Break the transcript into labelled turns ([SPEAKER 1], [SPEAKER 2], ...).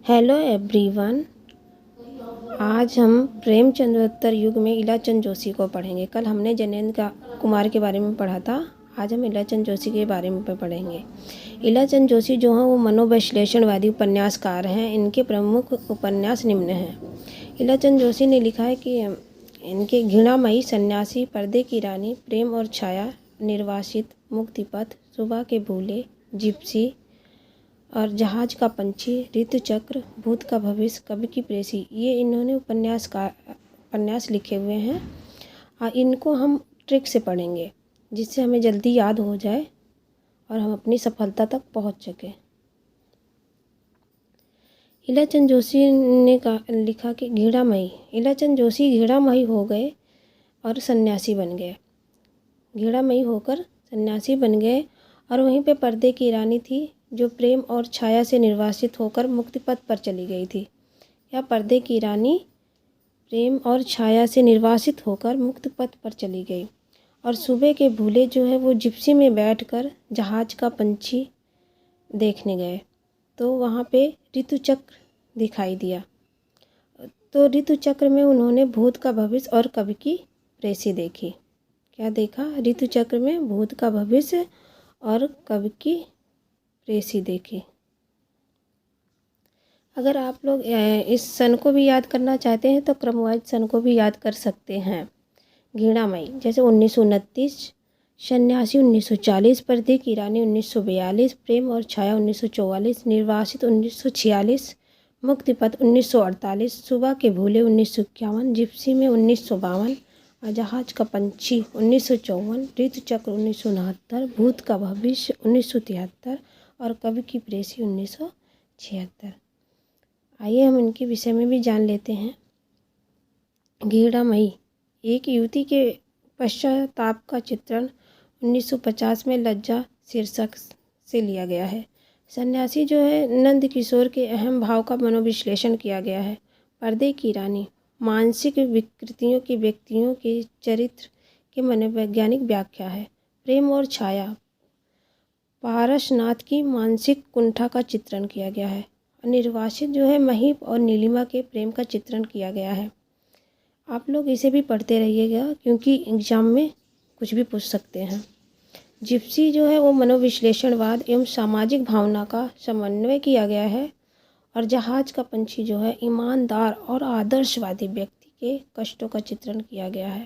[SPEAKER 1] Hello everyone. आज हम प्रेमचंद्रोत्तर युग में इलाचंद जोशी को पढ़ेंगे। कल हमने जनेंद्र कुमार के बारे में पढ़ा था। आज हम इलाचंद जोशी के बारे में पढ़ेंगे। इलाचंद जोशी जो हैं वो मनोविश्लेषणवादी उपन्यासकार हैं। इनके प्रमुख उपन्यास निम्न हैं। इलाचंद जोशी ने लिखा है कि इनके घृणामयी, सन्यासी, पर्दे की रानी, प्रेम और छाया, निर्वासित, मुक्तिपथ, सुबह के भूले, जिप्सी और जहाज का पंछी, ऋतुचक्र, भूत का भविष्य, कवि की प्रेसी, ये इन्होंने उपन्यास लिखे हुए हैं। और इनको हम ट्रिक से पढ़ेंगे जिससे हमें जल्दी याद हो जाए और हम अपनी सफलता तक पहुंच सकें। इलाचंद जोशी ने लिखा कि घृणामयी, इलाचंद जोशी घृणामयी हो गए और सन्यासी बन गए। घृणामयी होकर सन्यासी बन गए और वहीं पे पर्दे की रानी थी जो प्रेम और छाया से निर्वासित होकर मुक्तिपथ पर चली गई थी। या पर्दे की रानी प्रेम और छाया से निर्वासित होकर मुक्तिपथ पर चली गई। और सुबह के भूले जो है वो जिप्सी में बैठकर जहाज का पंछी देखने गए तो वहाँ पे ऋतुचक्र दिखाई दिया। तो ऋतुचक्र में उन्होंने भूत का भविष्य और कवि की प्रेसी देखी। क्या देखा? ऋतुचक्र में भूत का भविष्य और कवि की प्रेसी देखी। अगर आप लोग इस सन को भी याद करना चाहते हैं तो क्रमवाइज सन को भी याद कर सकते हैं। घृणामयी जैसे 1929, सन्यासी 1940, पर्दे की रानी 1942, प्रेम और छाया 1944, निर्वासित 1946, मुक्तिपथ 1948, सुबह के भूले 1951, जिप्सी में 1952, जहाज का पंछी 1954, ऋतुचक्र 1969, भूत का भविष्य 1973 और कवि की प्रेसी 1976। आइए हम इनके विषय में भी जान लेते हैं। घृणामयी एक युवती के पश्चाताप का चित्रण 1950 में लज्जा शीर्षक से लिया गया है। सन्यासी जो है नंद किशोर के अहम भाव का मनोविश्लेषण किया गया है। पर्दे की रानी मानसिक विकृतियों की व्यक्तियों के चरित्र के मनोवैज्ञानिक व्याख्या है। प्रेम और छाया पारसनाथ की मानसिक कुंठा का चित्रण किया गया है। निर्वासित जो है महीप और नीलिमा के प्रेम का चित्रण किया गया है। आप लोग इसे भी पढ़ते रहिएगा क्योंकि एग्जाम में कुछ भी पूछ सकते हैं। जिप्सी जो है वो मनोविश्लेषणवाद एवं सामाजिक भावना का समन्वय किया गया है। और जहाज का पंछी जो है ईमानदार और आदर्शवादी व्यक्ति के कष्टों का चित्रण किया गया है।